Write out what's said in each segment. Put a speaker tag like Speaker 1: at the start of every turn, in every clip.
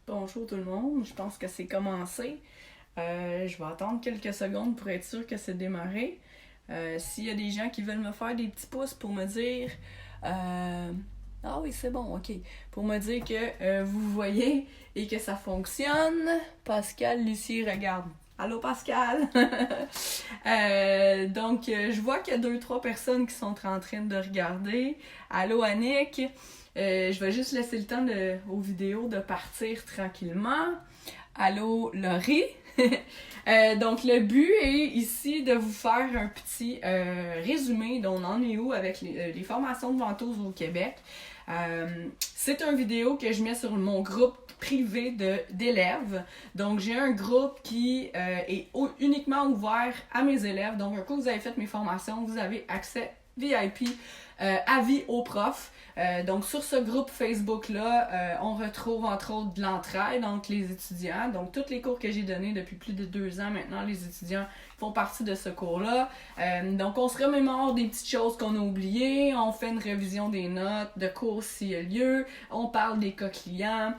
Speaker 1: Bonjour tout le monde, je pense que c'est commencé. Je vais attendre quelques secondes pour être sûr que c'est démarré. S'il y a des gens qui veulent me faire des petits pouces pour me dire ah oui, c'est bon, ok. Pour me dire que vous voyez et que ça fonctionne, Pascal, Lucie, regarde. Allô Pascal! Je vois qu'il y a 2-3 personnes qui sont en train de regarder. Allô Annick! Je vais juste laisser le temps aux vidéos de partir tranquillement. Allô Laurie! Donc le but est ici de vous faire un petit résumé d'on en est où avec les formations de ventouses au Québec. C'est une vidéo que je mets sur mon groupe privé d'élèves. Donc j'ai un groupe qui est uniquement ouvert à mes élèves. Donc un coup que vous avez fait mes formations, vous avez accès VIP avis aux profs. Donc sur ce groupe Facebook-là, on retrouve entre autres de l'entraide entre les étudiants. Donc tous les cours que j'ai donnés depuis plus de 2 ans maintenant, les étudiants font partie de ce cours-là. Donc on se remémore des petites choses qu'on a oubliées, on fait une révision des notes de cours s'il y a lieu, on parle des cas clients.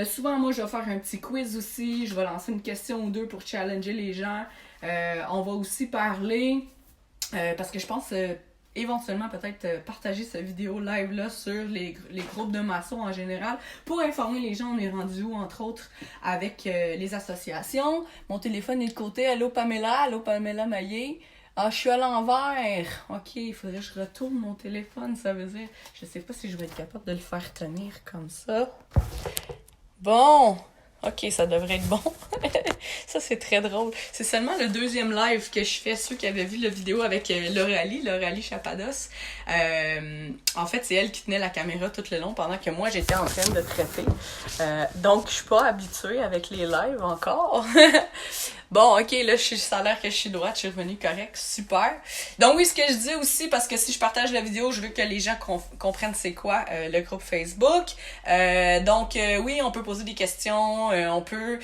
Speaker 1: Souvent, moi, je vais faire un petit quiz aussi. Je vais lancer une question ou deux pour challenger les gens. On va aussi parler, parce que je pense éventuellement peut-être partager cette vidéo live-là sur les groupes de maçons en général pour informer les gens on est rendu où, entre autres, avec les associations. Mon téléphone est de côté. Allô Pamela Maillé. Ah, je suis à l'envers. Ok, il faudrait que je retourne mon téléphone. Ça veut dire, je sais pas si je vais être capable de le faire tenir comme ça. Bon, ok, ça devrait être bon. Ça, c'est très drôle. C'est seulement le 2e live que je fais, ceux qui avaient vu la vidéo avec L'Oréalie Chapados. En fait, c'est elle qui tenait la caméra tout le long pendant que moi, j'étais en train de traiter. Donc, je suis pas habituée avec les lives encore. Bon, ok, là, ça a l'air que je suis droite, je suis revenue correct, super. Donc oui, ce que je dis aussi, parce que si je partage la vidéo, je veux que les gens comprennent c'est quoi le groupe Facebook. Oui, on peut poser des questions, on peut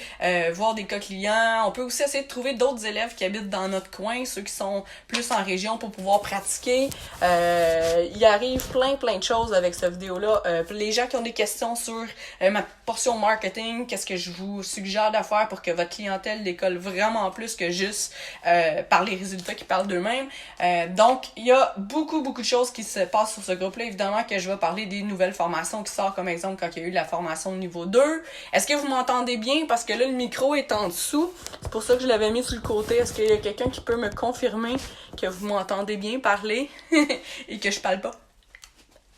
Speaker 1: voir des cas clients, on peut aussi essayer de trouver d'autres élèves qui habitent dans notre coin, ceux qui sont plus en région pour pouvoir pratiquer. Il arrive plein de choses avec cette vidéo-là. Les gens qui ont des questions sur ma portion marketing, qu'est-ce que je vous suggère de faire pour que votre clientèle décolle vraiment plus que juste par les résultats qui parlent d'eux-mêmes. Donc, il y a beaucoup de choses qui se passent sur ce groupe-là. Évidemment que je vais parler des nouvelles formations qui sortent, comme exemple quand il y a eu la formation niveau 2. Est-ce que vous m'entendez bien? Parce que là, le micro est en dessous. C'est pour ça que je l'avais mis sur le côté. Est-ce qu'il y a quelqu'un qui peut me confirmer que vous m'entendez bien parler et que je parle pas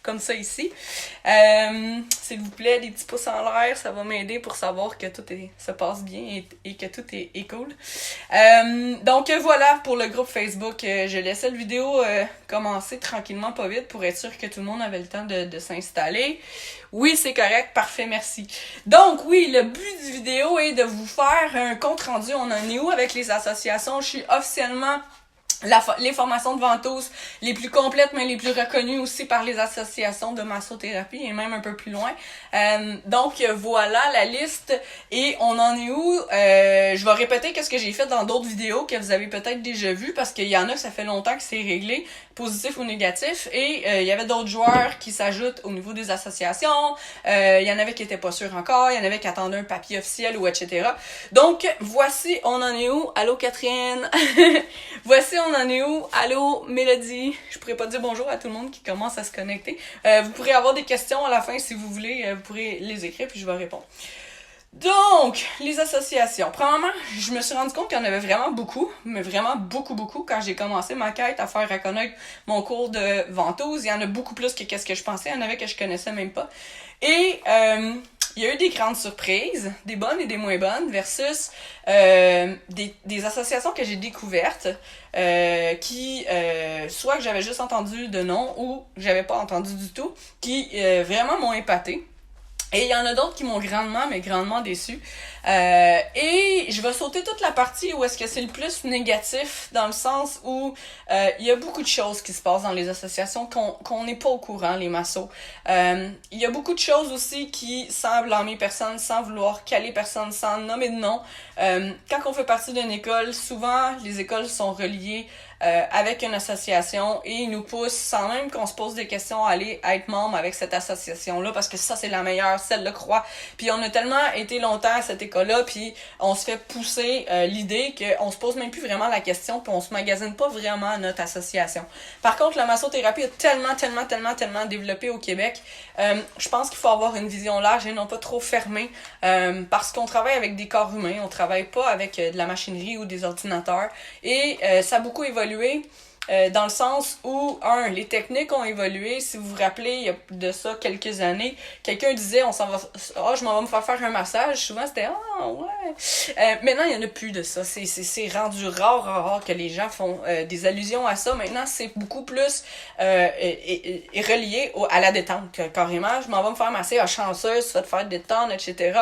Speaker 1: comme ça ici? S'il vous plaît, des petits pouces en l'air, ça va m'aider pour savoir que tout se passe bien et que tout est cool. Donc voilà pour le groupe Facebook. Je laissais la vidéo commencer tranquillement, pas vite, pour être sûr que tout le monde avait le temps de s'installer. Oui, c'est correct, parfait, merci. Donc oui, le but du vidéo est de vous faire un compte rendu. On en est où avec les associations? Je suis officiellement les formations de ventouses les plus complètes, mais les plus reconnues aussi par les associations de massothérapie et même un peu plus loin. Donc voilà la liste et on en est où? Je vais répéter ce que j'ai fait dans d'autres vidéos que vous avez peut-être déjà vues parce qu'il y en a que ça fait longtemps que c'est réglé, positif ou négatif, et il y avait d'autres joueurs qui s'ajoutent au niveau des associations. Il y en avait qui étaient pas sûrs encore, il y en avait qui attendaient un papier officiel ou etc. Donc voici on en est où? Allô Catherine? Voici on en est où? Allô Mélodie? Je pourrais pas dire bonjour à tout le monde qui commence à se connecter. Vous pourrez avoir des questions à la fin si vous voulez, vous pourrez les écrire puis je vais répondre. Donc, les associations. Premièrement, je me suis rendu compte qu'il y en avait vraiment beaucoup, mais vraiment beaucoup, quand j'ai commencé ma quête à faire reconnaître mon cours de ventouse. Il y en a beaucoup plus que qu'est-ce que je pensais. Il y en avait que je connaissais même pas. Et il y a eu des grandes surprises, des bonnes et des moins bonnes, versus des associations que j'ai découvertes qui, soit que j'avais juste entendu de nom ou que j'avais pas entendu du tout, qui vraiment m'ont épaté. Et il y en a d'autres qui m'ont grandement déçu. Et je vais sauter toute la partie où est-ce que c'est le plus négatif, dans le sens où il y a beaucoup de choses qui se passent dans les associations qu'on n'est pas au courant, les massos. Il y a beaucoup de choses aussi qui semblent blâmer personne, sans vouloir caler personne, sans nommer de nom. Quand on fait partie d'une école, souvent les écoles sont reliées avec une association et ils nous poussent, sans même qu'on se pose des questions, à aller être membre avec cette association-là, parce que ça, c'est la meilleure, celle de Croix. Puis on a tellement été longtemps à cette école-là, puis on se fait pousser l'idée qu'on se pose même plus vraiment la question, puis on se magasine pas vraiment notre association. Par contre, la massothérapie a tellement développé au Québec. Je pense qu'il faut avoir une vision large et non pas trop fermée, parce qu'on travaille avec des corps humains, on travaille pas avec de la machinerie ou des ordinateurs, et ça a beaucoup évolué. Dans le sens où, les techniques ont évolué. Si vous vous rappelez, il y a de ça quelques années, quelqu'un disait, je m'en vais me faire un massage. Souvent, c'était, ouais. Maintenant, il n'y en a plus de ça. C'est rendu rare que les gens font des allusions à ça. Maintenant, c'est beaucoup plus relié à la détente, carrément. Je m'en vais me faire masser, chanceuse, ça va te faire détendre, etc.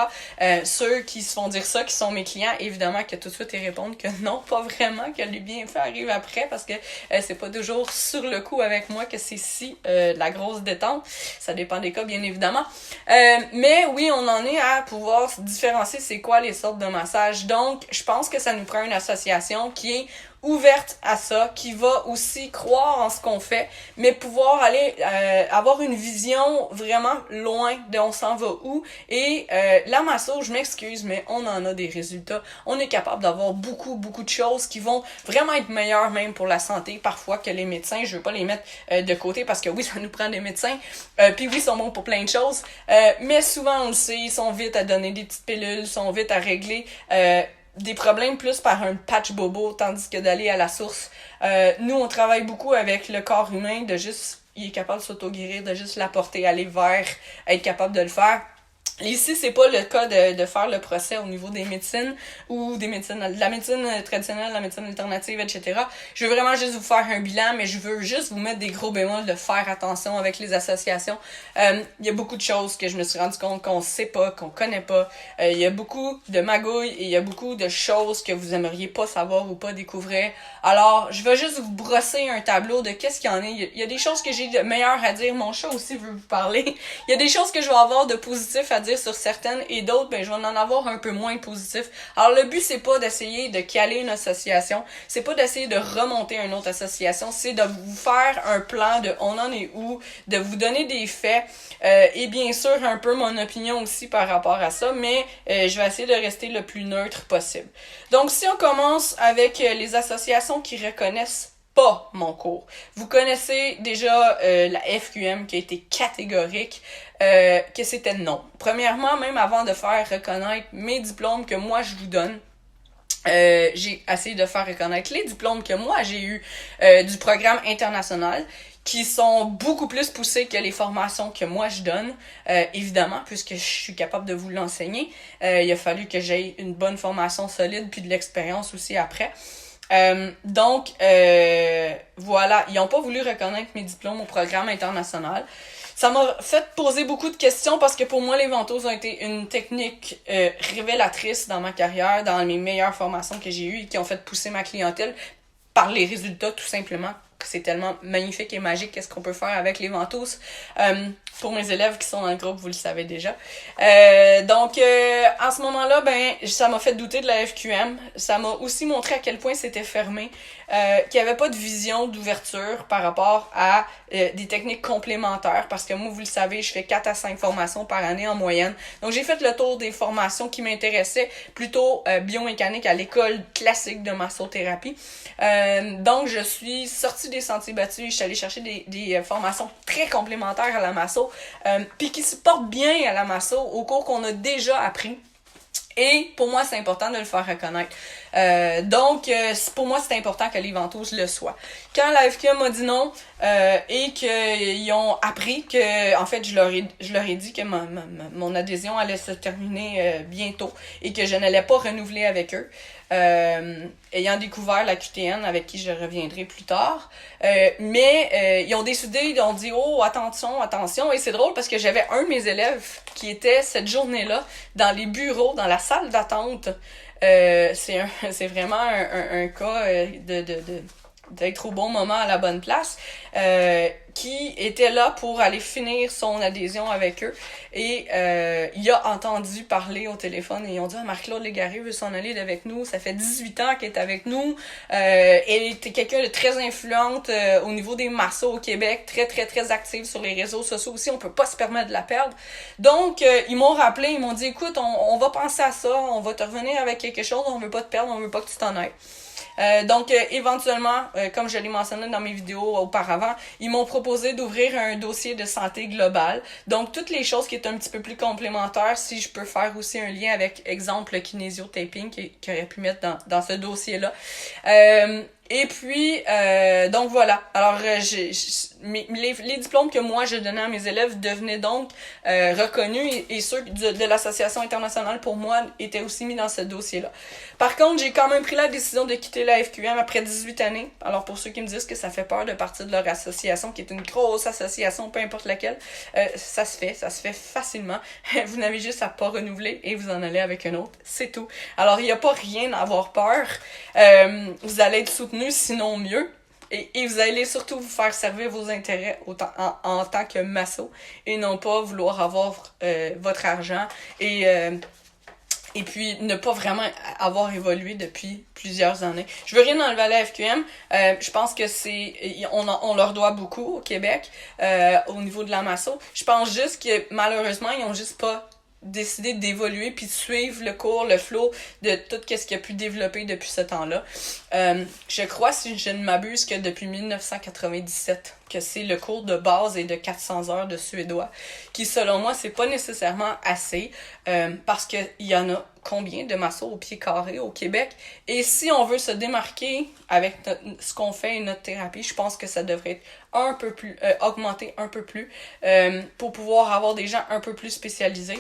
Speaker 1: Ceux qui se font dire ça, qui sont mes clients, évidemment, que tout de suite, ils répondent que non, pas vraiment, que les bienfaits arrivent après, parce que c'est pas toujours sur le coup avec moi que c'est la grosse détente. Ça dépend des cas, bien évidemment. Mais oui, on en est à pouvoir différencier c'est quoi les sortes de massages. Donc, je pense que ça nous prend une association qui est ouverte à ça, qui va aussi croire en ce qu'on fait, mais pouvoir aller avoir une vision vraiment loin de on s'en va où. Et la masso, je m'excuse, mais on en a des résultats. On est capable d'avoir beaucoup de choses qui vont vraiment être meilleures même pour la santé parfois que les médecins. Je veux pas les mettre de côté parce que oui, ça nous prend des médecins, puis oui, ils sont bons pour plein de choses, mais souvent on le sait, ils sont vite à donner des petites pilules, ils sont vite à régler des problèmes plus par un patch bobo, tandis que d'aller à la source. Nous, on travaille beaucoup avec le corps humain, il est capable de s'auto-guérir, de juste l'apporter, aller vers, être capable de le faire. Ici, c'est pas le cas de faire le procès au niveau des médecines ou de la médecine traditionnelle, la médecine alternative, etc. Je veux vraiment juste vous faire un bilan, mais je veux juste vous mettre des gros bémols de faire attention avec les associations. Il y a beaucoup de choses que je me suis rendu compte qu'on sait pas, qu'on connaît pas. Il y a beaucoup de magouilles et il y a beaucoup de choses que vous aimeriez pas savoir ou pas découvrir. Alors, je vais juste vous brosser un tableau de qu'est-ce qu'il y en a. Il y a des choses que j'ai de meilleures à dire. Mon chat aussi veut vous parler. Il y a des choses que je vais avoir de positif à dire sur certaines et d'autres, je vais en avoir un peu moins positif. Alors, le but, c'est pas d'essayer de caler une association. C'est pas d'essayer de remonter une autre association. C'est de vous faire un plan de on en est où, de vous donner des faits et bien sûr, un peu mon opinion aussi par rapport à ça, mais je vais essayer de rester le plus neutre possible. Donc, si on commence avec les associations qui reconnaissent pas mon cours. Vous connaissez déjà la FQM qui a été catégorique, que c'était non. Premièrement, même avant de faire reconnaître mes diplômes que moi je vous donne, j'ai essayé de faire reconnaître les diplômes que moi j'ai eu du programme international, qui sont beaucoup plus poussés que les formations que moi je donne, évidemment, puisque je suis capable de vous l'enseigner. Il a fallu que j'aie une bonne formation solide puis de l'expérience aussi après. Donc, voilà, ils n'ont pas voulu reconnaître mes diplômes au programme international. Ça m'a fait poser beaucoup de questions parce que pour moi, les ventouses ont été une technique révélatrice dans ma carrière, dans mes meilleures formations que j'ai eues et qui ont fait pousser ma clientèle par les résultats, tout simplement. C'est tellement magnifique et magique qu'est-ce qu'on peut faire avec les ventouses. Pour mes élèves qui sont dans le groupe, vous le savez déjà. Donc, en ce moment-là, ça m'a fait douter de la FQM. Ça m'a aussi montré à quel point c'était fermé, qu'il n'y avait pas de vision d'ouverture par rapport à des techniques complémentaires. Parce que moi, vous le savez, je fais 4 à 5 formations par année en moyenne. Donc, j'ai fait le tour des formations qui m'intéressaient, plutôt biomécanique à l'école classique de massothérapie. Donc, je suis sortie des sentiers battus, je suis allée chercher des formations très complémentaires à la masso, puis qui se portent bien à la masso au cours qu'on a déjà appris. Et pour moi, c'est important de le faire reconnaître. Donc, pour moi, c'est important que les ventouses le soient. Quand la FQM m'a dit non et qu'ils ont appris que, en fait, je leur ai dit que mon adhésion allait se terminer bientôt et que je n'allais pas renouveler avec eux, ayant découvert la QTN avec qui je reviendrai plus tard. Mais ils ont décidé, ils ont dit « Oh, attention ». Et c'est drôle parce que j'avais un de mes élèves qui était cette journée-là dans les bureaux, dans la salle d'attente. C'est vraiment un cas d'être au bon moment à la bonne place. qui était là pour aller finir son adhésion avec eux. Et il a entendu parler au téléphone et ils ont dit « Ah, Marie-Claude Légaré veut s'en aller avec nous. Ça fait 18 ans qu'elle est avec nous. Elle était quelqu'un de très influente au niveau des massos au Québec, très, très, très active sur les réseaux sociaux aussi. On peut pas se permettre de la perdre. » Donc, ils m'ont rappelé, ils m'ont dit « Écoute, on va penser à ça, on va te revenir avec quelque chose, on veut pas te perdre, on veut pas que tu t'en ailles. » Donc, éventuellement, comme je l'ai mentionné dans mes vidéos auparavant, ils m'ont proposé d'ouvrir un dossier de santé globale. Donc, toutes les choses qui est un petit peu plus complémentaires, si je peux faire aussi un lien avec, exemple, le kinésio-taping qui aurait pu mettre dans ce dossier-là. Et puis, donc voilà. Alors, les diplômes que moi je donnais à mes élèves devenaient donc reconnus et ceux de l'Association internationale pour moi étaient aussi mis dans ce dossier-là. Par contre, j'ai quand même pris la décision de quitter la FQM après 18 années. Alors, pour ceux qui me disent que ça fait peur de partir de leur association, qui est une grosse association, peu importe laquelle, ça se fait facilement. Vous n'avez juste à pas renouveler et vous en allez avec un autre, c'est tout. Alors, il n'y a pas rien à avoir peur. Vous allez être soutenu, sinon mieux. Et vous allez surtout vous faire servir vos intérêts en tant que masso et non pas vouloir avoir votre argent et puis ne pas vraiment avoir évolué depuis plusieurs années. Je veux rien enlever à la FQM. Je pense que on leur doit beaucoup au Québec au niveau de la masso. Je pense juste que malheureusement, ils ont juste pas décidé d'évoluer puis de suivre le cours, le flow de tout ce qu'il a pu développer depuis ce temps-là. Je crois, si je ne m'abuse, que depuis 1997, que c'est le cours de base et de 400 heures de suédois, qui selon moi, c'est pas nécessairement assez, parce qu'il y en a combien de massos au pied carré au Québec? Et si on veut se démarquer avec ce qu'on fait et notre thérapie, je pense que ça devrait être un peu plus, augmenter un peu plus, pour pouvoir avoir des gens un peu plus spécialisés.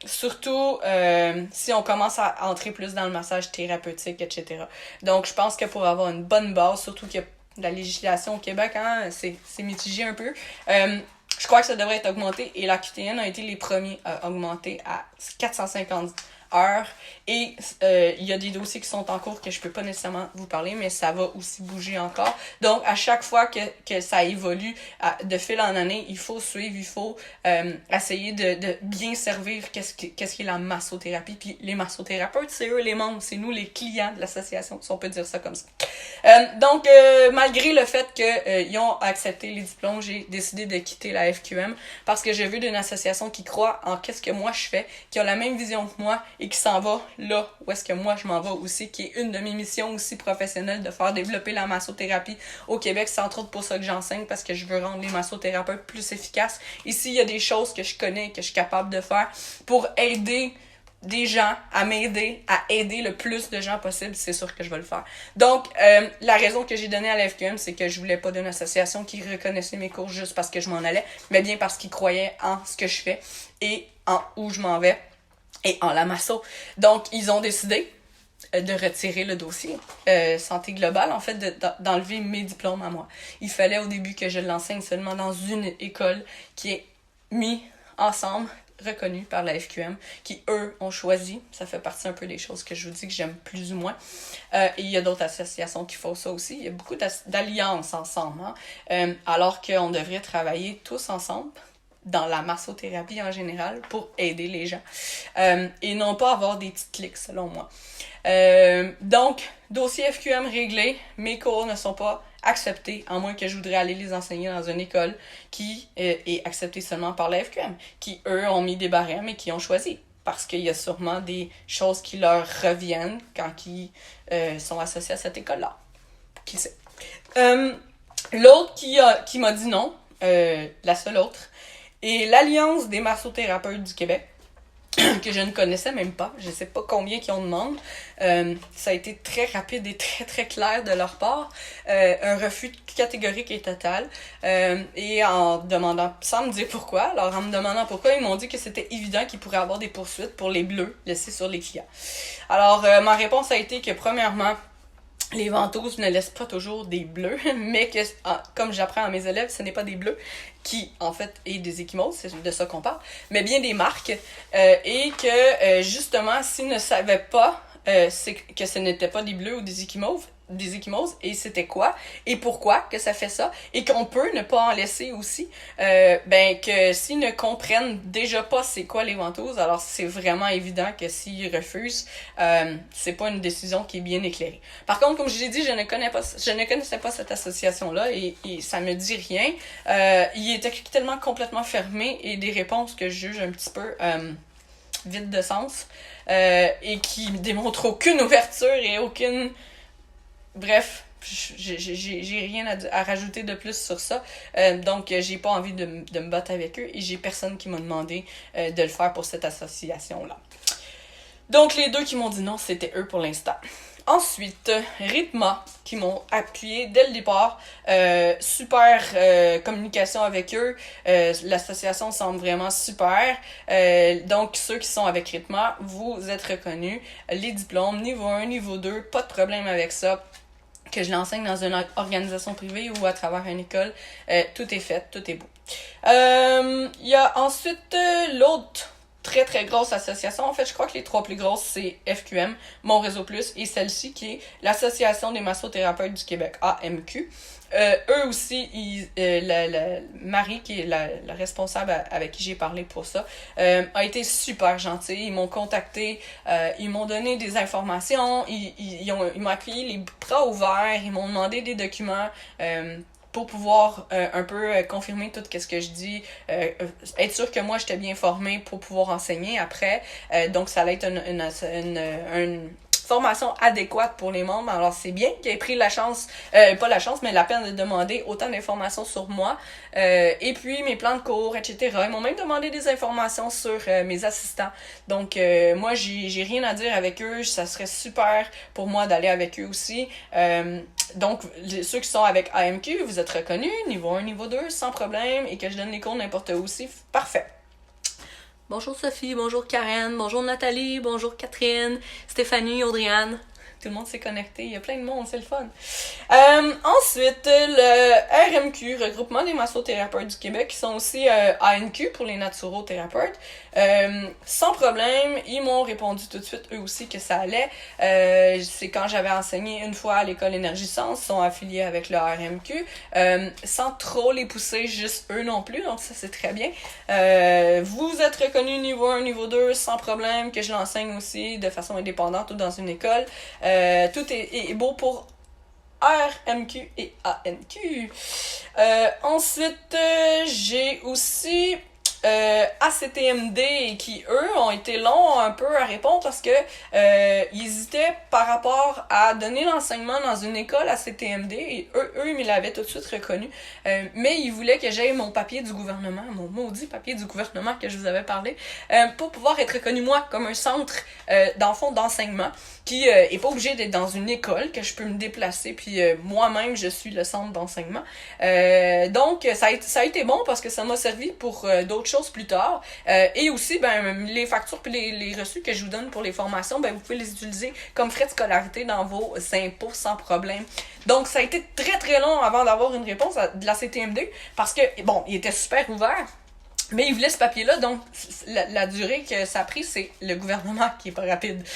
Speaker 1: Surtout si on commence à entrer plus dans le massage thérapeutique, etc. Donc, je pense que pour avoir une bonne base, surtout que la législation au Québec, hein, c'est mitigé un peu. Je crois que ça devrait être augmenté et la QTN a été les premiers à augmenter à 450 heures. Et il y a des dossiers qui sont en cours que je peux pas nécessairement vous parler, mais ça va aussi bouger encore. Donc, à chaque fois que ça évolue de fil en année, il faut suivre, il faut essayer de bien servir qu'est-ce qui est la massothérapie. Puis les massothérapeutes, c'est eux les membres, c'est nous les clients de l'association, si on peut dire ça comme ça. Donc, malgré le fait qu'ils ont accepté les diplômes, j'ai décidé de quitter la FQM parce que j'ai vu d'une association qui croit en qu'est-ce que moi je fais, qui a la même vision que moi et qui s'en va là où est-ce que moi je m'en vais aussi, qui est une de mes missions aussi professionnelles de faire développer la massothérapie au Québec. C'est entre autres pour ça que j'enseigne, parce que je veux rendre les massothérapeutes plus efficaces. Ici, il y a des choses que je connais, que je suis capable de faire pour aider des gens à m'aider, à aider le plus de gens possible, c'est sûr que je vais le faire. Donc, la raison que j'ai donnée à la FQM, c'est que je voulais pas d'une association qui reconnaissait mes cours juste parce que je m'en allais, mais bien parce qu'ils croyaient en ce que je fais et en où je m'en vais et en la masso. Donc, ils ont décidé de retirer le dossier santé globale, en fait, d'enlever mes diplômes à moi. Il fallait au début que je l'enseigne seulement dans une école qui est mise ensemble, reconnue par la FQM, qui, eux, ont choisi. Ça fait partie un peu des choses que je vous dis que j'aime plus ou moins. Et il y a d'autres associations qui font ça aussi. Il y a beaucoup d'alliances ensemble, hein? Alors qu'on devrait travailler tous ensemble dans la massothérapie en général pour aider les gens. Et non pas avoir des petites clics, selon moi. Donc, dossier FQM réglé, mes cours ne sont pas acceptés, à moins que je voudrais aller les enseigner dans une école qui est acceptée seulement par la FQM, qui, eux, ont mis des barèmes et qui ont choisi. Parce qu'il y a sûrement des choses qui leur reviennent quand ils sont associés à cette école-là. Qui sait? L'autre qui m'a dit non, la seule autre, est l'Alliance des massothérapeutes du Québec, que je ne connaissais même pas. Je ne sais pas combien qu'ils en demandent. Ça a été très rapide et très très clair de leur part. Un refus catégorique et total. Et en demandant, sans me dire pourquoi, alors en me demandant pourquoi, ils m'ont dit que c'était évident qu'ils pourraient avoir des poursuites pour les bleus laissés sur les clients. Alors, ma réponse a été que premièrement, les ventouses ne laissent pas toujours des bleus, mais que, comme j'apprends à mes élèves, ce n'est pas des bleus qui, en fait, est des ecchymoses, c'est de ça qu'on parle, mais bien des marques, et que, justement, s'ils ne savaient pas que ce n'était pas des bleus ou des ecchymoses, des ecchymoses et c'était quoi et pourquoi que ça fait ça et qu'on peut ne pas en laisser aussi, que s'ils ne comprennent déjà pas c'est quoi les ventouses, alors c'est vraiment évident que s'ils refusent, c'est pas une décision qui est bien éclairée. Par contre, comme je l'ai dit, je ne connaissais pas cette association-là et ça me dit rien. Il était tellement complètement fermé et des réponses que je juge un petit peu vides de sens et qui démontrent aucune ouverture et aucune... Bref, j'ai rien à rajouter de plus sur ça. Donc, j'ai pas envie de me battre avec eux et j'ai personne qui m'a demandé de le faire pour cette association-là. Donc, les deux qui m'ont dit non, c'était eux pour l'instant. Ensuite, Rhythma, qui m'ont appuyé dès le départ. Super communication avec eux. L'association semble vraiment super. Donc, ceux qui sont avec Rhythma, vous êtes reconnus. Les diplômes, niveau 1, niveau 2, pas de problème avec ça. Que je l'enseigne dans une organisation privée ou à travers une école, tout est fait, tout est beau. Il y a ensuite l'autre très très grosse association. En fait, je crois que les trois plus grosses, c'est FQM, Mon Réseau Plus, et celle-ci qui est l'Association des massothérapeutes du Québec, AMQ. Eux aussi, Marie, qui est la responsable avec qui j'ai parlé pour ça, a été super gentille. Ils m'ont contacté, ils m'ont donné des informations, ils m'ont accueilli les bras ouverts, ils m'ont demandé des documents pour pouvoir un peu confirmer tout ce que je dis, être sûr que moi j'étais bien formée pour pouvoir enseigner après. Donc ça allait être une formation adéquate pour les membres. Alors c'est bien qu'ils aient pris la chance, pas la chance, mais la peine de demander autant d'informations sur moi. Et puis mes plans de cours, etc. Ils m'ont même demandé des informations sur mes assistants. Donc moi j'ai rien à dire avec eux. Ça serait super pour moi d'aller avec eux aussi. Donc, ceux qui sont avec AMQ, vous êtes reconnus, niveau 1, niveau 2, sans problème, et que je donne les cours n'importe où aussi, parfait. Bonjour Sophie, bonjour Karen, bonjour Nathalie, bonjour Catherine, Stéphanie, Audriane. Tout le monde s'est connecté, il y a plein de monde, c'est le fun. Ensuite, le RMQ, Regroupement des massothérapeutes du Québec, qui sont aussi ANQ pour les naturothérapeutes. Sans problème, ils m'ont répondu tout de suite, eux aussi, que ça allait. C'est quand j'avais enseigné une fois à l'école Énergie-Sens, ils sont affiliés avec le RMQ, sans trop les pousser, juste eux non plus, donc ça c'est très bien. Vous êtes reconnus niveau 1, niveau 2, sans problème, que je l'enseigne aussi de façon indépendante ou dans une école. Tout est beau pour RMQ et ANQ. Ensuite, j'ai aussi ACTMD qui, eux, ont été longs un peu à répondre parce que ils hésitaient par rapport à donner l'enseignement dans une école ACTMD et eux ils me l'avaient tout de suite reconnu. Mais ils voulaient que j'aie mon papier du gouvernement, mon maudit papier du gouvernement que je vous avais parlé, pour pouvoir être reconnu moi comme un centre dans le fond d'enseignement qui est pas obligé d'être dans une école, que je peux me déplacer, puis moi-même je suis le centre d'enseignement. Donc ça a été bon parce que ça m'a servi pour d'autres choses plus tard. Et aussi, les factures puis les reçus que je vous donne pour les formations, vous pouvez les utiliser comme frais de scolarité dans vos impôts sans problème. Donc ça a été très très long avant d'avoir une réponse de la CTMD parce que, bon, il était super ouvert. Mais ils voulaient ce papier-là, donc la durée que ça a pris, c'est le gouvernement qui est pas rapide.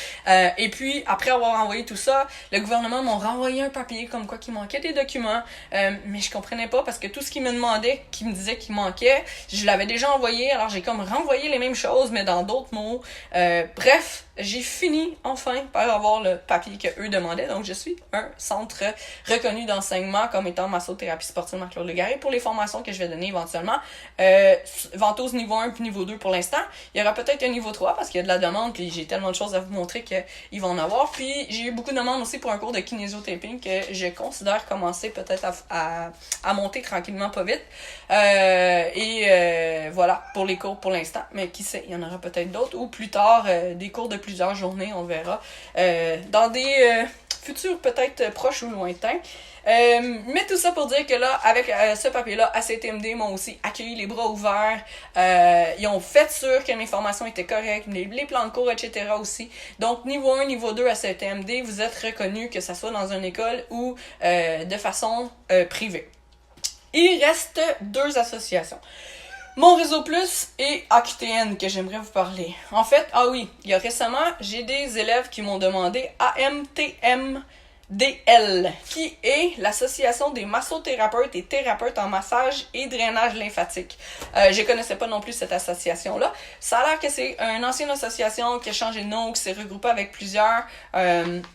Speaker 1: Et puis, après avoir envoyé tout ça, le gouvernement m'a renvoyé un papier comme quoi qu'il manquait des documents, mais je comprenais pas parce que tout ce qu'ils me demandaient, qu'ils me disaient qu'il manquait, je l'avais déjà envoyé, alors j'ai comme renvoyé les mêmes choses, mais dans d'autres mots. Bref, j'ai fini enfin par avoir le papier que eux demandaient, donc je suis un centre reconnu d'enseignement comme étant massothérapie sportive Marc-Claude Légaré pour les formations que je vais donner éventuellement. Ventouse niveau 1 puis niveau 2 pour l'instant. Il y aura peut-être un niveau 3 parce qu'il y a de la demande puis j'ai tellement de choses à vous montrer qu'ils vont en avoir. Puis j'ai eu beaucoup de demandes aussi pour un cours de kinésio-taping que je considère commencer peut-être à monter tranquillement pas vite. Voilà pour les cours pour l'instant. Mais qui sait, il y en aura peut-être d'autres ou plus tard des cours de plusieurs journées, on verra. Dans des futurs peut-être proches ou lointains. Mais tout ça pour dire que là, avec ce papier-là, ACTMD m'ont aussi accueilli les bras ouverts. Ils ont fait sûr que mes formations étaient correctes, les plans de cours, etc. aussi. Donc, niveau 1, niveau 2 ACTMD, vous êtes reconnus que ça soit dans une école ou de façon privée. Il reste 2 associations. Mon Réseau Plus et AQTN que j'aimerais vous parler. En fait, il y a récemment, j'ai des élèves qui m'ont demandé AMTM DL, qui est l'Association des massothérapeutes et thérapeutes en massage et drainage lymphatique. Je connaissais pas non plus cette association-là. Ça a l'air que c'est une ancienne association qui a changé de nom, qui s'est regroupée avec plusieurs.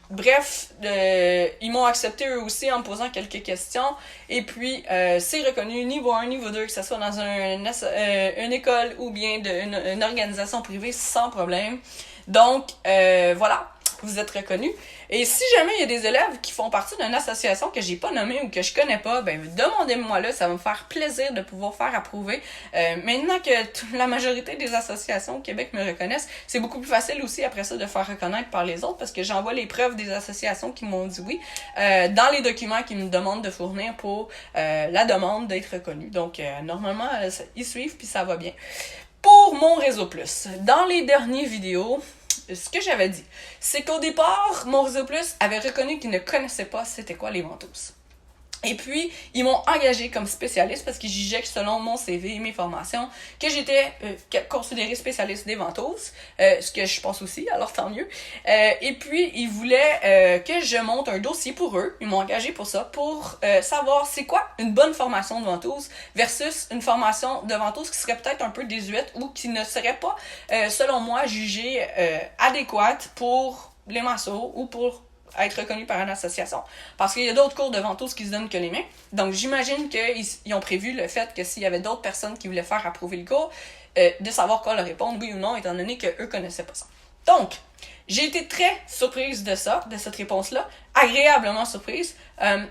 Speaker 1: Bref, ils m'ont accepté eux aussi en me posant quelques questions. Et puis, c'est reconnu niveau 1, niveau 2, que ce soit dans une école ou bien une organisation privée, sans problème. Donc, voilà. Vous êtes reconnus. Et si jamais il y a des élèves qui font partie d'une association que j'ai pas nommée ou que je connais pas, ben demandez-moi là, ça va me faire plaisir de pouvoir faire approuver. Maintenant que la majorité des associations au Québec me reconnaissent, c'est beaucoup plus facile aussi après ça de faire reconnaître par les autres parce que j'envoie les preuves des associations qui m'ont dit oui dans les documents qu'ils me demandent de fournir pour la demande d'être reconnu. Donc normalement, ils suivent puis ça va bien. Pour mon réseau plus, dans les dernières vidéos, ce que j'avais dit, c'est qu'au départ, mon réseau plus avait reconnu qu'il ne connaissait pas c'était quoi les ventouses. Et puis, ils m'ont engagé comme spécialiste parce qu'ils jugeaient que selon mon CV et mes formations, que j'étais considérée spécialiste des ventouses, ce que je pense aussi, alors tant mieux. Et puis, ils voulaient que je monte un dossier pour eux, ils m'ont engagé pour ça, pour savoir c'est quoi une bonne formation de ventouse versus une formation de ventouse qui serait peut-être un peu désuète ou qui ne serait pas, selon moi, jugée adéquate pour les massos ou pour être reconnu par une association. Parce qu'il y a d'autres cours de ventouse qui se donnent que les miens. Donc, j'imagine qu'ils ont prévu le fait que s'il y avait d'autres personnes qui voulaient faire approuver le cours, de savoir quoi leur répondre, oui ou non, étant donné qu'eux connaissaient pas ça. Donc, j'ai été très surprise de ça, de cette réponse-là, agréablement surprise.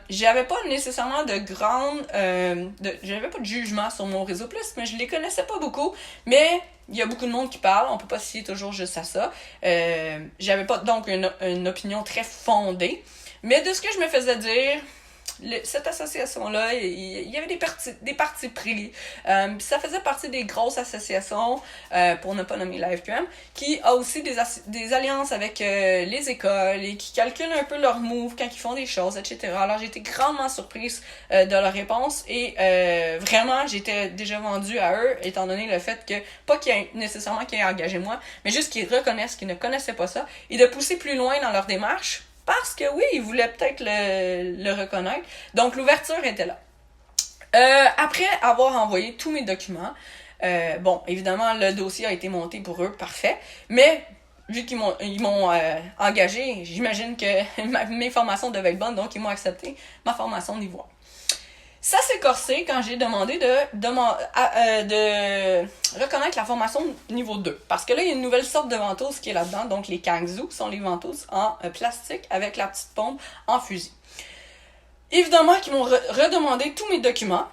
Speaker 1: J'avais pas nécessairement j'avais pas de jugement sur mon réseau plus, mais je les connaissais pas beaucoup. Mais il y a beaucoup de monde qui parle, on peut pas se fier toujours juste à ça. J'avais pas donc une opinion très fondée. Mais de ce que je me faisais dire, cette association-là, il y avait des partis pris. Ça faisait partie des grosses associations, pour ne pas nommer la FQM, qui a aussi des alliances avec les écoles et qui calculent un peu leurs moves quand ils font des choses, etc. Alors j'ai été grandement surprise de leur réponse et vraiment j'étais déjà vendue à eux, étant donné le fait que, pas qu'ils aient nécessairement qu'ils aient engagé moi, mais juste qu'ils reconnaissent qu'ils ne connaissaient pas ça et de pousser plus loin dans leur démarche. Parce que oui, ils voulaient peut-être le reconnaître. Donc, l'ouverture était là. Après avoir envoyé tous mes documents, bon, évidemment, le dossier a été monté pour eux, parfait. Mais, vu qu'ils m'ont engagé, j'imagine que mes formations devaient être bonnes, donc ils m'ont accepté ma formation niveau 1. Ça s'est corsé quand j'ai demandé de reconnaître la formation niveau 2. Parce que là, il y a une nouvelle sorte de ventouse qui est là-dedans. Donc, les Kangsu sont les ventouses en plastique avec la petite pompe en fusil. Évidemment qu'ils m'ont redemandé tous mes documents.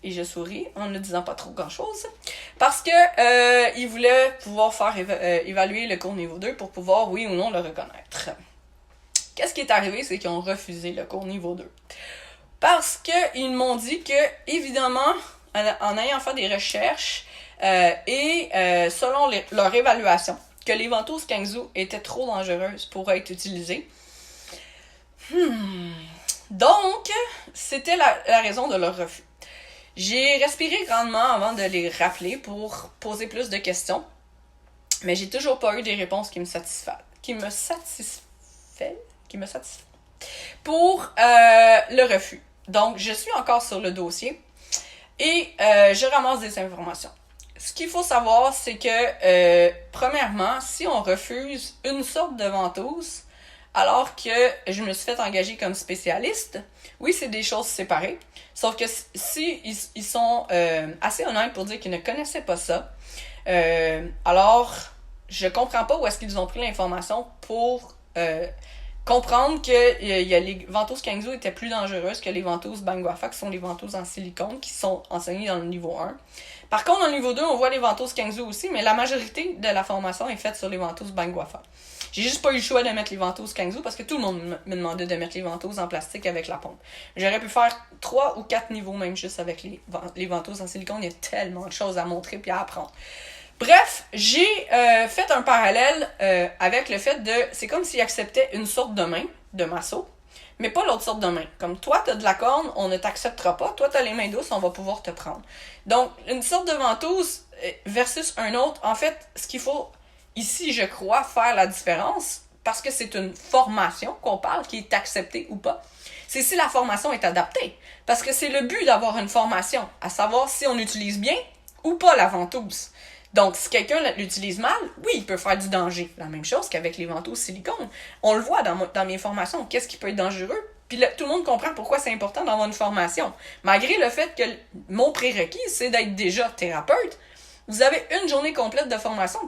Speaker 1: Et je souris en ne disant pas trop grand-chose. Parce que ils voulaient pouvoir faire évaluer le cours niveau 2 pour pouvoir, oui ou non, le reconnaître. Qu'est-ce qui est arrivé? C'est qu'ils ont refusé le cours niveau 2. Parce qu'ils m'ont dit que, évidemment, en ayant fait des recherches selon leur évaluation, que les ventouses Kangsu étaient trop dangereuses pour être utilisées. Donc, c'était la raison de leur refus. J'ai respiré grandement avant de les rappeler pour poser plus de questions, mais j'ai toujours pas eu des réponses qui me satisfont. Pour le refus. Donc, je suis encore sur le dossier et je ramasse des informations. Ce qu'il faut savoir, c'est que, premièrement, si on refuse une sorte de ventouse, alors que je me suis fait engager comme spécialiste, oui, c'est des choses séparées. Sauf que si ils sont assez honnêtes pour dire qu'ils ne connaissaient pas ça, alors je comprends pas où est-ce qu'ils ont pris l'information pour comprendre que les ventouses Kangsu étaient plus dangereuses que les ventouses Bang Wafa, qui sont les ventouses en silicone, qui sont enseignées dans le niveau 1. Par contre, dans le niveau 2, on voit les ventouses Kangsu aussi, mais la majorité de la formation est faite sur les ventouses Bang Wafa. J'ai juste pas eu le choix de mettre les ventouses Kangsu parce que tout le monde me demandait de mettre les ventouses en plastique avec la pompe. J'aurais pu faire 3 ou 4 niveaux même juste avec les ventouses en silicone. Il y a tellement de choses à montrer et à apprendre. Bref, j'ai fait un parallèle avec le fait de... C'est comme s'ils acceptaient une sorte de main, de masso, mais pas l'autre sorte de main. Comme toi, t'as de la corne, on ne t'acceptera pas. Toi, t'as les mains douces, on va pouvoir te prendre. Donc, une sorte de ventouse versus un autre, en fait, ce qu'il faut ici, je crois, faire la différence, parce que c'est une formation qu'on parle qui est acceptée ou pas. C'est si la formation est adaptée. Parce que c'est le but d'avoir une formation, à savoir si on utilise bien ou pas la ventouse. Donc, si quelqu'un l'utilise mal, oui, il peut faire du danger. La même chose qu'avec les ventouses silicone. On le voit dans mes formations. Qu'est-ce qui peut être dangereux? Puis là, tout le monde comprend pourquoi c'est important d'avoir une formation. Malgré le fait que mon prérequis, c'est d'être déjà thérapeute, vous avez une journée complète de formation,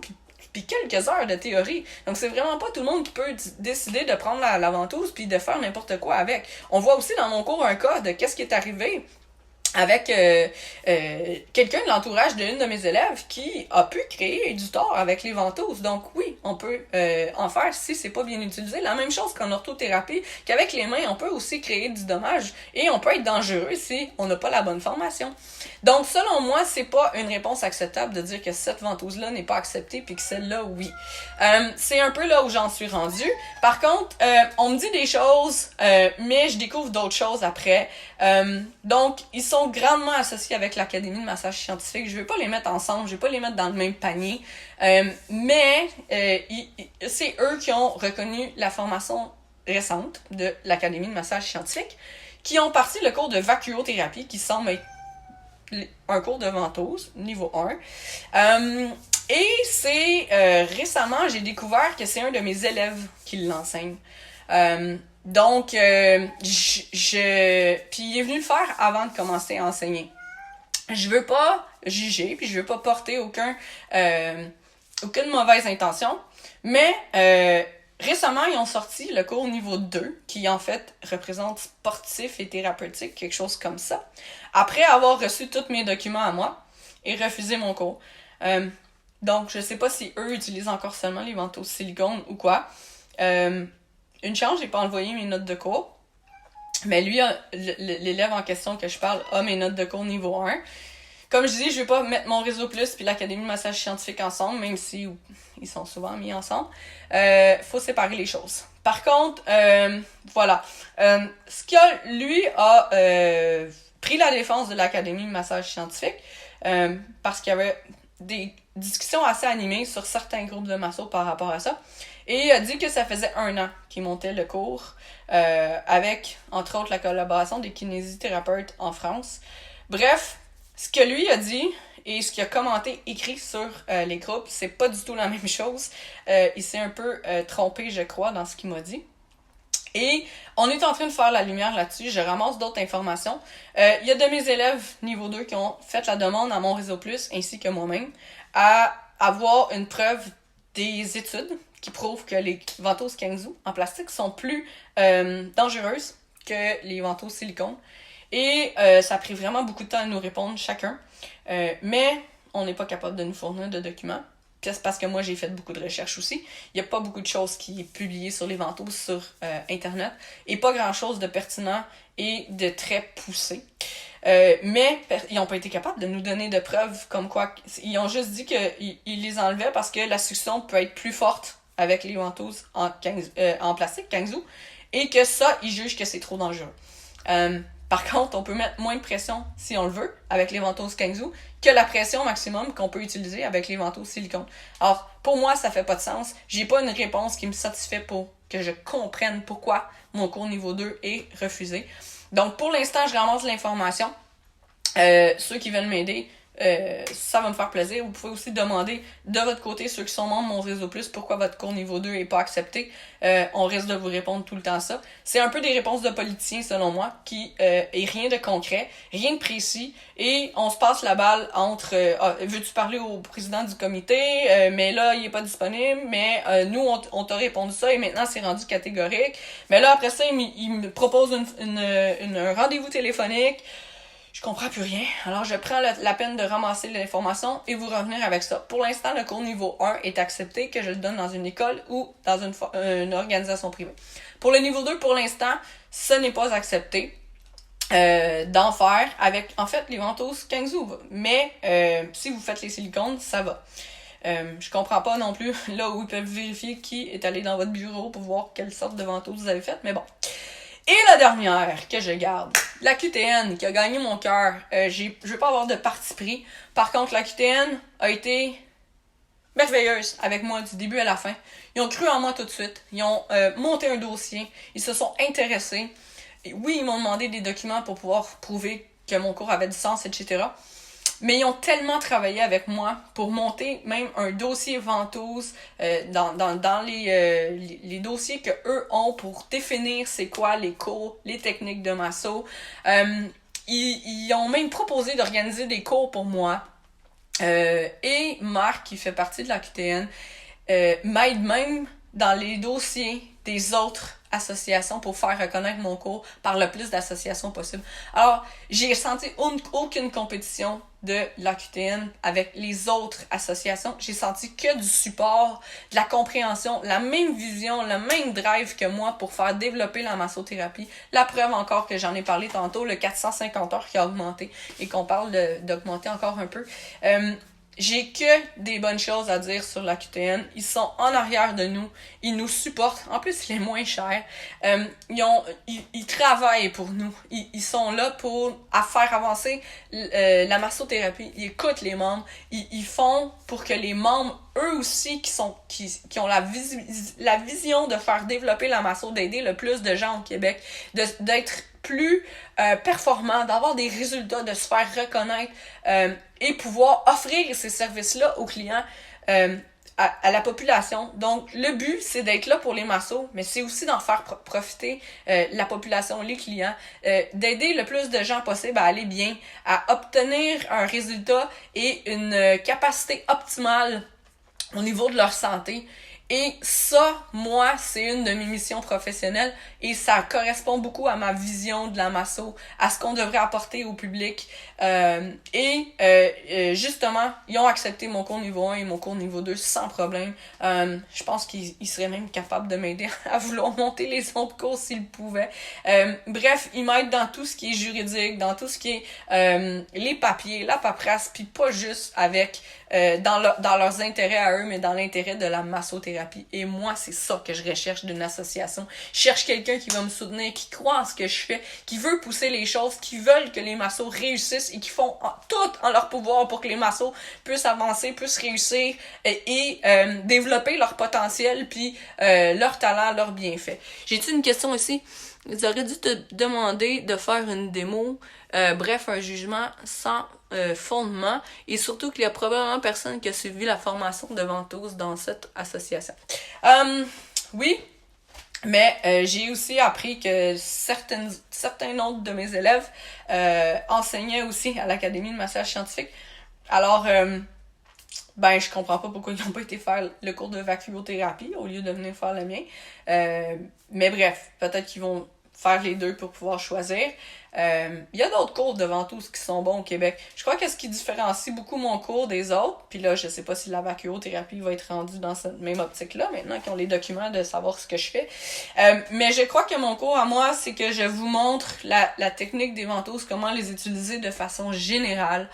Speaker 1: puis quelques heures de théorie. Donc, c'est vraiment pas tout le monde qui peut décider de prendre la ventouse puis de faire n'importe quoi avec. On voit aussi dans mon cours un cas de qu'est-ce qui est arrivé avec quelqu'un de l'entourage d'une de mes élèves qui a pu créer du tort avec les ventouses. Donc oui, on peut en faire si c'est pas bien utilisé. La même chose qu'en orthothérapie, qu'avec les mains, on peut aussi créer du dommage et on peut être dangereux si on n'a pas la bonne formation. Donc selon moi, c'est pas une réponse acceptable de dire que cette ventouse-là n'est pas acceptée puis que celle-là, oui. C'est un peu là où j'en suis rendue. Par contre, on me dit des choses, mais je découvre d'autres choses après. Donc, ils sont grandement associés avec l'Académie de massage scientifique. Je ne vais pas les mettre ensemble, je ne vais pas les mettre dans le même panier. Mais c'est eux qui ont reconnu la formation récente de l'Académie de massage scientifique, qui ont parti le cours de vacuothérapie, qui semble être un cours de ventouse, niveau 1. Et c'est récemment, j'ai découvert que c'est un de mes élèves qui l'enseigne. Donc, puis il est venu le faire avant de commencer à enseigner. Je veux pas juger, puis je veux pas porter aucune mauvaise intention, mais récemment, ils ont sorti le cours niveau 2, qui en fait représente sportif et thérapeutique, quelque chose comme ça, après avoir reçu tous mes documents à moi et refusé mon cours. Donc, je sais pas si eux utilisent encore seulement les ventouses silicone ou quoi. Une chance, j'ai pas envoyé mes notes de cours. Mais lui, l'élève en question que je parle, a mes notes de cours niveau 1. Comme je dis, je vais pas mettre mon réseau plus puis l'Académie de massage scientifique ensemble, même si ils sont souvent mis ensemble. Faut séparer les choses. Par contre, voilà. Ce que lui a pris la défense de l'Académie de massage scientifique, parce qu'il y avait des discussions assez animées sur certains groupes de masso par rapport à ça. Et il a dit que ça faisait 1 an qu'il montait le cours, avec, entre autres, la collaboration des kinésithérapeutes en France. Bref, ce que lui a dit et ce qu'il a commenté, écrit sur les groupes, c'est pas du tout la même chose. Il s'est un peu trompé, je crois, dans ce qu'il m'a dit. Et on est en train de faire la lumière là-dessus. Je ramasse d'autres informations. Il y a de mes élèves niveau 2 qui ont fait la demande à mon réseau plus, ainsi que moi-même, à avoir une preuve des études qui prouvent que les ventouses Kangsu en plastique sont plus dangereuses que les ventouses silicone. Et ça a pris vraiment beaucoup de temps à nous répondre chacun. Mais on n'est pas capable de nous fournir de documents. C'est parce que moi, j'ai fait beaucoup de recherches aussi. Il n'y a pas beaucoup de choses qui est publiées sur les ventouses sur Internet. Et pas grand-chose de pertinent et de très poussé. Mais ils n'ont pas été capables de nous donner de preuves comme quoi. Ils ont juste dit qu'ils les enlevaient parce que la succion peut être plus forte avec les ventouses en plastique, Kangsu, et que ça, ils jugent que c'est trop dangereux. Par contre, on peut mettre moins de pression, si on le veut, avec les ventouses Kangsu, que la pression maximum qu'on peut utiliser avec les ventouses silicone. Alors, pour moi, ça fait pas de sens. J'ai pas une réponse qui me satisfait pour que je comprenne pourquoi mon cours niveau 2 est refusé. Donc, pour l'instant, je ramasse l'information. Ceux qui veulent m'aider, ça va me faire plaisir. Vous pouvez aussi demander de votre côté, ceux qui sont membres de mon réseau plus, pourquoi votre cours niveau 2 est pas accepté. On risque de vous répondre tout le temps ça. C'est un peu des réponses de politiciens selon moi, qui est rien de concret, rien de précis, et on se passe la balle entre veux-tu parler au président du comité, mais là il est pas disponible, mais nous on t'a répondu ça et maintenant c'est rendu catégorique. Mais là après ça il me propose un rendez-vous téléphonique. Je comprends plus rien. Alors, je prends la peine de ramasser l'information et vous revenir avec ça. Pour l'instant, le cours niveau 1 est accepté, que je le donne dans une école ou dans une organisation privée. Pour le niveau 2, pour l'instant, ce n'est pas accepté d'en faire avec, en fait, les ventouses Kangsu. Mais si vous faites les silicones, ça va. Je comprends pas non plus là où ils peuvent vérifier qui est allé dans votre bureau pour voir quelle sorte de ventouses vous avez faites, mais bon. Et la dernière que je garde, la QTN qui a gagné mon cœur. Je veux pas avoir de parti pris. Par contre, la QTN a été merveilleuse avec moi du début à la fin. Ils ont cru en moi tout de suite. Ils ont monté un dossier. Ils se sont intéressés. Et oui, ils m'ont demandé des documents pour pouvoir prouver que mon cours avait du sens, etc. Mais ils ont tellement travaillé avec moi pour monter même un dossier ventouse dans les dossiers que eux ont pour définir c'est quoi les cours, les techniques de Masso. Ils ont même proposé d'organiser des cours pour moi. Et Marc, qui fait partie de la QTN, m'aide même dans les dossiers des autres associations pour faire reconnaître mon cours par le plus d'associations possible. Alors, j'ai senti aucune compétition de la QTN avec les autres associations. J'ai senti que du support, de la compréhension, la même vision, le même drive que moi pour faire développer la massothérapie. La preuve encore que j'en ai parlé tantôt, le 450 heures qui a augmenté et qu'on parle d'augmenter encore un peu. J'ai que des bonnes choses à dire sur la QTN. Ils sont en arrière de nous. Ils nous supportent. En plus, il est moins cher. Ils travaillent pour nous. Ils sont là à faire avancer la massothérapie. Ils écoutent les membres. Ils font pour que les membres, eux aussi, qui ont la vision de faire développer la masso, d'aider le plus de gens au Québec, d'être plus performant, d'avoir des résultats, de se faire reconnaître et pouvoir offrir ces services-là aux clients, à la population. Donc, le but, c'est d'être là pour les massos, mais c'est aussi d'en faire profiter la population, les clients, d'aider le plus de gens possible à aller bien, à obtenir un résultat et une capacité optimale au niveau de leur santé. Et ça, moi, c'est une de mes missions professionnelles et ça correspond beaucoup à ma vision de la masso, à ce qu'on devrait apporter au public. Justement, ils ont accepté mon cours niveau 1 et mon cours niveau 2 sans problème. Je pense qu'ils seraient même capables de m'aider à vouloir monter les autres cours s'ils pouvaient. Bref, ils m'aident dans tout ce qui est juridique, dans tout ce qui est les papiers, la paperasse, puis pas juste avec dans leurs intérêts à eux, mais dans l'intérêt de la massothérapie. Et moi, c'est ça que je recherche d'une association. Je cherche quelqu'un qui va me soutenir, qui croit en ce que je fais, qui veut pousser les choses, qui veulent que les massos réussissent et qui font tout en leur pouvoir pour que les massos puissent avancer, puissent réussir et développer leur potentiel, puis leur talent, leur bienfait. J'ai-tu une question ici? Ils auraient dû te demander de faire une démo, bref, un jugement sans fondement, et surtout qu'il y a probablement personne qui a suivi la formation de ventouse dans cette association. Oui, mais j'ai aussi appris que certains autres de mes élèves enseignaient aussi à l'Académie de massage scientifique. Alors, je comprends pas pourquoi ils n'ont pas été faire le cours de vacuothérapie au lieu de venir faire le mien. Mais bref, peut-être qu'ils vont faire les deux pour pouvoir choisir. Il y a d'autres cours de ventouse qui sont bons au Québec. Je crois que ce qui différencie beaucoup mon cours des autres, puis là, je sais pas si la vacuothérapie va être rendue dans cette même optique-là, maintenant qu'ils ont les documents de savoir ce que je fais. Mais je crois que mon cours à moi, c'est que je vous montre la technique des ventouses, comment les utiliser de façon générale.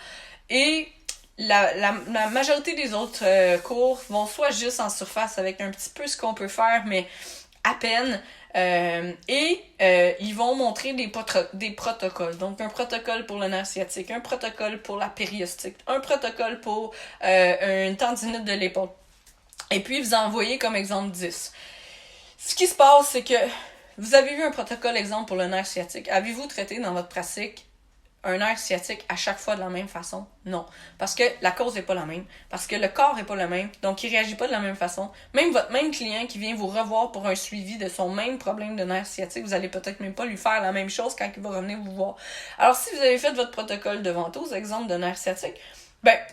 Speaker 1: Et la majorité des autres cours vont soit juste en surface avec un petit peu ce qu'on peut faire, mais à peine. Ils vont montrer des protocoles. Donc, un protocole pour le nerf sciatique, un protocole pour la périostite, un protocole pour une tendinite de l'épaule. Et puis, vous envoyez comme exemple 10. Ce qui se passe, c'est que vous avez vu un protocole exemple pour le nerf sciatique. Avez-vous traité dans votre pratique un nerf sciatique à chaque fois de la même façon? Non. Parce que la cause n'est pas la même. Parce que le corps n'est pas le même. Donc, il réagit pas de la même façon. Même votre même client qui vient vous revoir pour un suivi de son même problème de nerf sciatique, vous allez peut-être même pas lui faire la même chose quand il va revenir vous voir. Alors, si vous avez fait votre protocole de ventouse, exemple de nerf sciatique,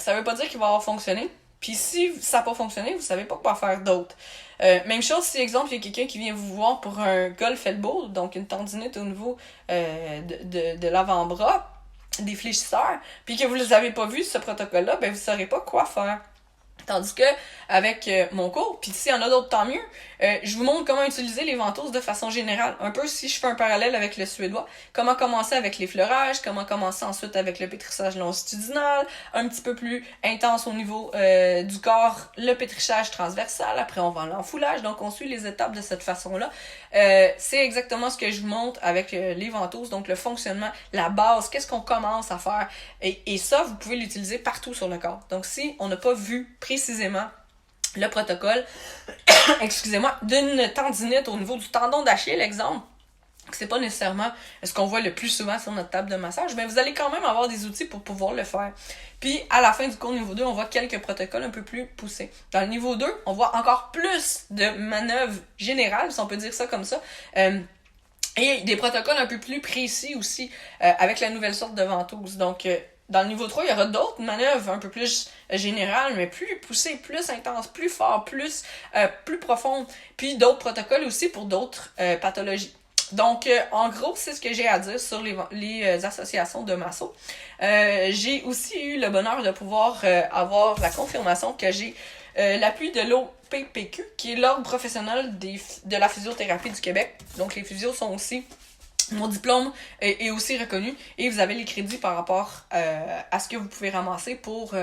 Speaker 1: ça veut pas dire qu'il va avoir fonctionné. Puis si ça n'a pas fonctionné, vous savez pas quoi faire d'autre. Même chose si, exemple, il y a quelqu'un qui vient vous voir pour un golf elbow, donc une tendinite au niveau de l'avant-bras, des fléchisseurs, puis que vous ne avez pas vu ce protocole-là, vous ne saurez pas quoi faire. Tandis que avec mon cours, puis s'il y en a d'autres, tant mieux, je vous montre comment utiliser les ventouses de façon générale. Un peu si je fais un parallèle avec le suédois, comment commencer avec les fleurages, comment commencer ensuite avec le pétrissage longitudinal, un petit peu plus intense au niveau du corps, le pétrissage transversal, après on va en l'enfoulage, donc on suit les étapes de cette façon-là. C'est exactement ce que je vous montre avec les ventouses, donc le fonctionnement, la base, qu'est-ce qu'on commence à faire, et ça, vous pouvez l'utiliser partout sur le corps. Donc si on n'a pas vu précisément le protocole, excusez-moi, d'une tendinite au niveau du tendon d'Achille, exemple. C'est pas nécessairement ce qu'on voit le plus souvent sur notre table de massage, mais vous allez quand même avoir des outils pour pouvoir le faire. Puis, à la fin du cours niveau 2, on voit quelques protocoles un peu plus poussés. Dans le niveau 2, on voit encore plus de manœuvres générales, si on peut dire ça comme ça. Et des protocoles un peu plus précis aussi, avec la nouvelle sorte de ventouse. Donc, dans le niveau 3, il y aura d'autres manœuvres un peu plus générales, mais plus poussées, plus intenses, plus fortes, plus profondes. Puis d'autres protocoles aussi pour d'autres pathologies. Donc, en gros, c'est ce que j'ai à dire sur les associations de masso. J'ai aussi eu le bonheur de pouvoir avoir la confirmation que j'ai l'appui de l'OPPQ, qui est l'Ordre professionnel de la physiothérapie du Québec. Donc, les physios sont aussi... Mon diplôme est aussi reconnu et vous avez les crédits par rapport à ce que vous pouvez ramasser pour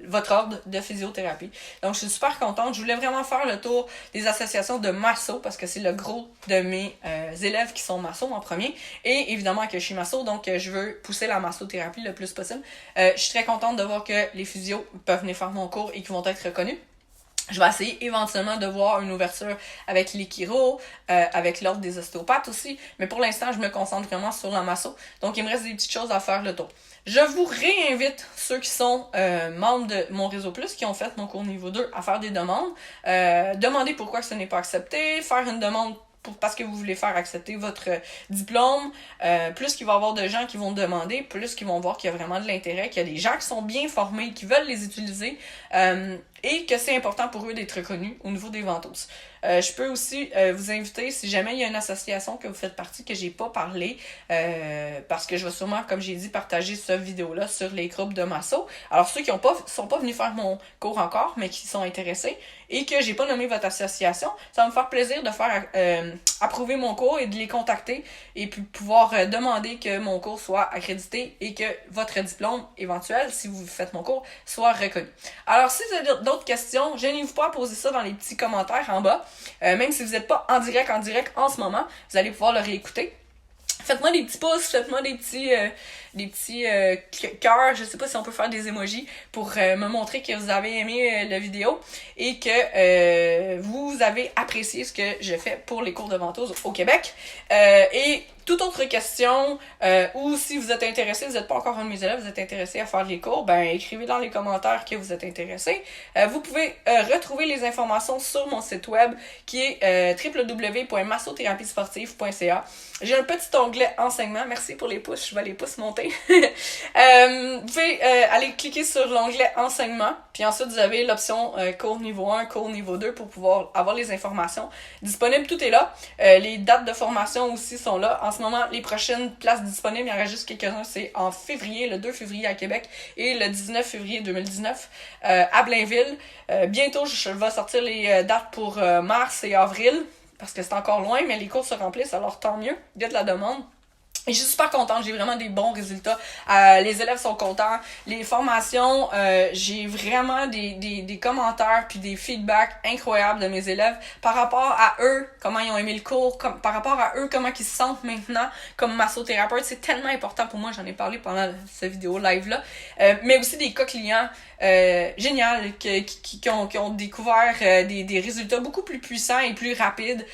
Speaker 1: votre ordre de physiothérapie. Donc, je suis super contente. Je voulais vraiment faire le tour des associations de masso parce que c'est le gros de mes élèves qui sont masso en premier. Et évidemment que je suis masso, donc je veux pousser la massothérapie le plus possible. Je suis très contente de voir que les physios peuvent venir faire mon cours et qu'ils vont être reconnus. Je vais essayer éventuellement de voir une ouverture avec les chiro, avec l'ordre des ostéopathes aussi, mais pour l'instant, je me concentre vraiment sur la masso. Donc, il me reste des petites choses à faire le tour. Je vous réinvite, ceux qui sont membres de mon réseau plus, qui ont fait mon cours niveau 2, à faire des demandes. Demander pourquoi ce n'est pas accepté, faire une demande parce que vous voulez faire accepter votre diplôme, plus qu'il va y avoir de gens qui vont demander, plus qu'ils vont voir qu'il y a vraiment de l'intérêt, qu'il y a des gens qui sont bien formés, qui veulent les utiliser, et que c'est important pour eux d'être reconnus au niveau des ventoses. Je peux aussi vous inviter, si jamais il y a une association que vous faites partie que j'ai pas parlé, parce que je vais sûrement, comme j'ai dit, partager cette vidéo-là sur les groupes de masso. Alors ceux qui sont pas venus faire mon cours encore, mais qui sont intéressés, et que j'ai pas nommé votre association, ça va me faire plaisir de faire approuver mon cours et de les contacter, et puis pouvoir demander que mon cours soit accrédité et que votre diplôme éventuel, si vous faites mon cours, soit reconnu. Alors si vous avez d'autres questions, gênez-vous pas à poser ça dans les petits commentaires en bas. Même si vous n'êtes pas en direct en ce moment, vous allez pouvoir le réécouter. Faites-moi des petits pouces, faites-moi des petits cœurs, je sais pas si on peut faire des emojis pour me montrer que vous avez aimé la vidéo et que vous avez apprécié ce que je fais pour les cours de ventouse au Québec. Et toute autre question, ou si vous êtes intéressé, vous n'êtes pas encore un de mes élèves, vous êtes intéressé à faire les cours, ben écrivez dans les commentaires que vous êtes intéressé. Vous pouvez retrouver les informations sur mon site web qui est www.massotherapiesportive.ca. J'ai un petit onglet enseignement, merci pour les pouces, je vais les pouces monter. Vous pouvez aller cliquer sur l'onglet enseignement, puis ensuite vous avez l'option cours niveau 1, cours niveau 2 pour pouvoir avoir les informations disponibles, tout est là. Les dates de formation aussi sont là. En ce moment, les prochaines places disponibles, il y en a juste quelques-uns, c'est en février, le 2 février à Québec et le 19 février 2019 à Blainville. Bientôt, je vais sortir les dates pour mars et avril, parce que c'est encore loin, mais les cours se remplissent, alors tant mieux, il y a de la demande. Et je suis super contente, j'ai vraiment des bons résultats. Les élèves sont contents. Les formations, j'ai vraiment des commentaires puis des feedbacks incroyables de mes élèves par rapport à eux, comment ils ont aimé le cours, par rapport à eux, comment ils se sentent maintenant comme massothérapeute. C'est tellement important pour moi, j'en ai parlé pendant cette vidéo live-là. Mais aussi des cas clients génial, qui ont découvert des résultats beaucoup plus puissants et plus rapides.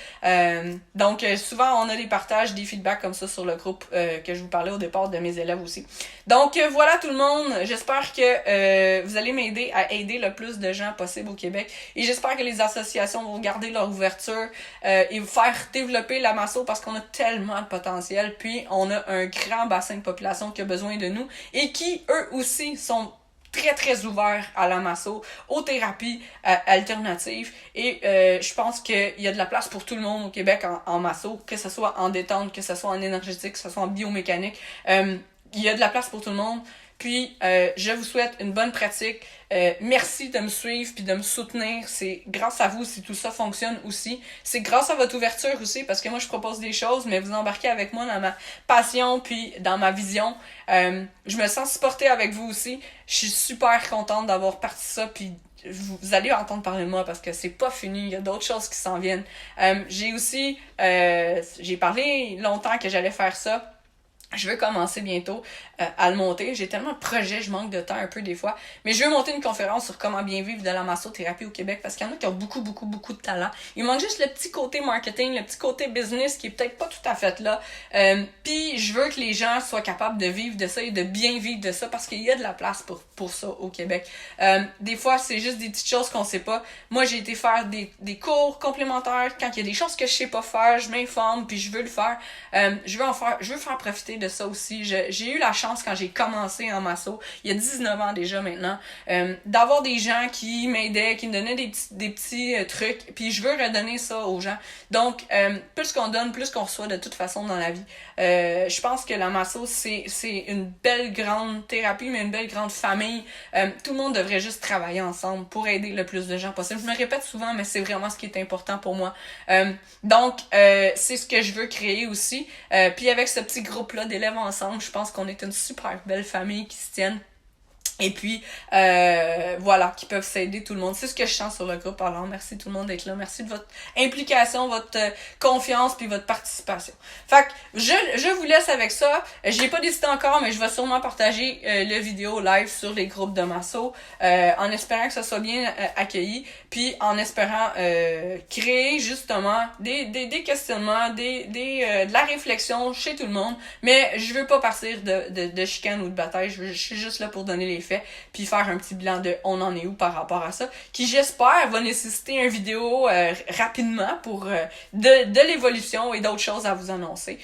Speaker 1: Donc, souvent, on a des partages, des feedbacks comme ça sur le groupe que je vous parlais au départ de mes élèves aussi. Donc, voilà tout le monde. J'espère que vous allez m'aider à aider le plus de gens possible au Québec. Et j'espère que les associations vont garder leur ouverture et faire développer la masso parce qu'on a tellement de potentiel. Puis, on a un grand bassin de population qui a besoin de nous et qui, eux aussi, sont très très ouvert à la masso, aux thérapies alternatives et je pense qu'il y a de la place pour tout le monde au Québec en masso, que ce soit en détente, que ce soit en énergétique, que ce soit en biomécanique, il y a de la place pour tout le monde. Puis, je vous souhaite une bonne pratique. Merci de me suivre puis de me soutenir. C'est grâce à vous si tout ça fonctionne aussi. C'est grâce à votre ouverture aussi parce que moi, je propose des choses, mais vous embarquez avec moi dans ma passion puis dans ma vision. Je me sens supportée avec vous aussi. Je suis super contente d'avoir parti ça puis vous allez entendre parler de moi parce que c'est pas fini, il y a d'autres choses qui s'en viennent. J'ai aussi, j'ai parlé longtemps que j'allais faire ça. Je veux commencer bientôt à le monter. J'ai tellement de projets, je manque de temps un peu des fois. Mais je veux monter une conférence sur comment bien vivre de la massothérapie au Québec parce qu'il y en a qui ont beaucoup, beaucoup, beaucoup de talent. Il manque juste le petit côté marketing, le petit côté business qui est peut-être pas tout à fait là. Puis je veux que les gens soient capables de vivre de ça et de bien vivre de ça parce qu'il y a de la place pour ça au Québec. Des fois, c'est juste des petites choses qu'on sait pas. Moi, j'ai été faire des cours complémentaires. Quand il y a des choses que je sais pas faire, je m'informe puis je veux le faire. Je veux faire profiter de ça aussi. J'ai eu la chance quand j'ai commencé en masso, il y a 19 ans déjà maintenant, d'avoir des gens qui m'aidaient, qui me donnaient des petits trucs, puis je veux redonner ça aux gens. Donc, plus qu'on donne, plus qu'on reçoit de toute façon dans la vie. Je pense que la masso, c'est une belle grande thérapie, mais une belle grande famille. Tout le monde devrait juste travailler ensemble pour aider le plus de gens possible. Je me répète souvent, mais c'est vraiment ce qui est important pour moi. Donc, c'est ce que je veux créer aussi. Puis avec ce petit groupe-là d'élèves ensemble, je pense qu'on est une super belle famille qui se tienne. Et puis, voilà, qui peuvent s'aider tout le monde. C'est ce que je sens sur le groupe. Alors, merci tout le monde d'être là. Merci de votre implication, votre confiance, puis votre participation. Fait que, je vous laisse avec ça. J'ai pas décidé encore, mais je vais sûrement partager le vidéo live sur les groupes de Masso, en espérant que ça soit bien accueilli, puis en espérant créer justement des questionnements, de la réflexion chez tout le monde. Mais je veux pas partir de chicane ou de bataille. Je suis juste là pour donner les faits, puis faire un petit bilan de on en est où par rapport à ça, qui j'espère va nécessiter une vidéo rapidement pour de l'évolution et d'autres choses à vous annoncer.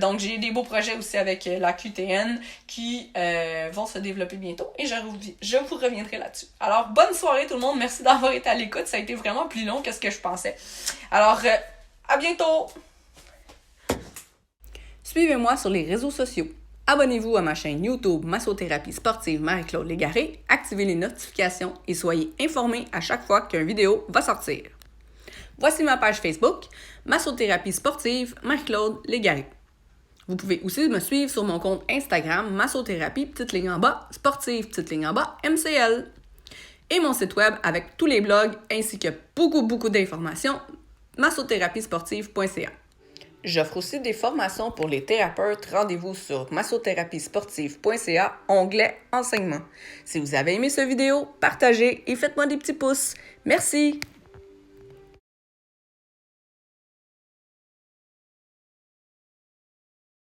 Speaker 1: Donc j'ai des beaux projets aussi avec la QTN qui vont se développer bientôt et je vous reviendrai là-dessus. Alors bonne soirée tout le monde, merci d'avoir été à l'écoute, ça a été vraiment plus long que ce que je pensais. Alors à bientôt! Suivez-moi sur les réseaux sociaux. Abonnez-vous à ma chaîne YouTube Massothérapie sportive Marie-Claude Légaré, activez les notifications et soyez informés à chaque fois qu'une vidéo va sortir. Voici ma page Facebook Massothérapie sportive Marie-Claude Légaré. Vous pouvez aussi me suivre sur mon compte Instagram Massothérapie petite ligne en bas, sportive petite ligne en bas, MCL. Et mon site web avec tous les blogs ainsi que beaucoup d'informations, massotherapiesportive.ca. J'offre aussi des formations pour les thérapeutes. Rendez-vous sur massotherapiesportive.ca, onglet enseignement. Si vous avez aimé cette vidéo, partagez et faites-moi des petits pouces. Merci!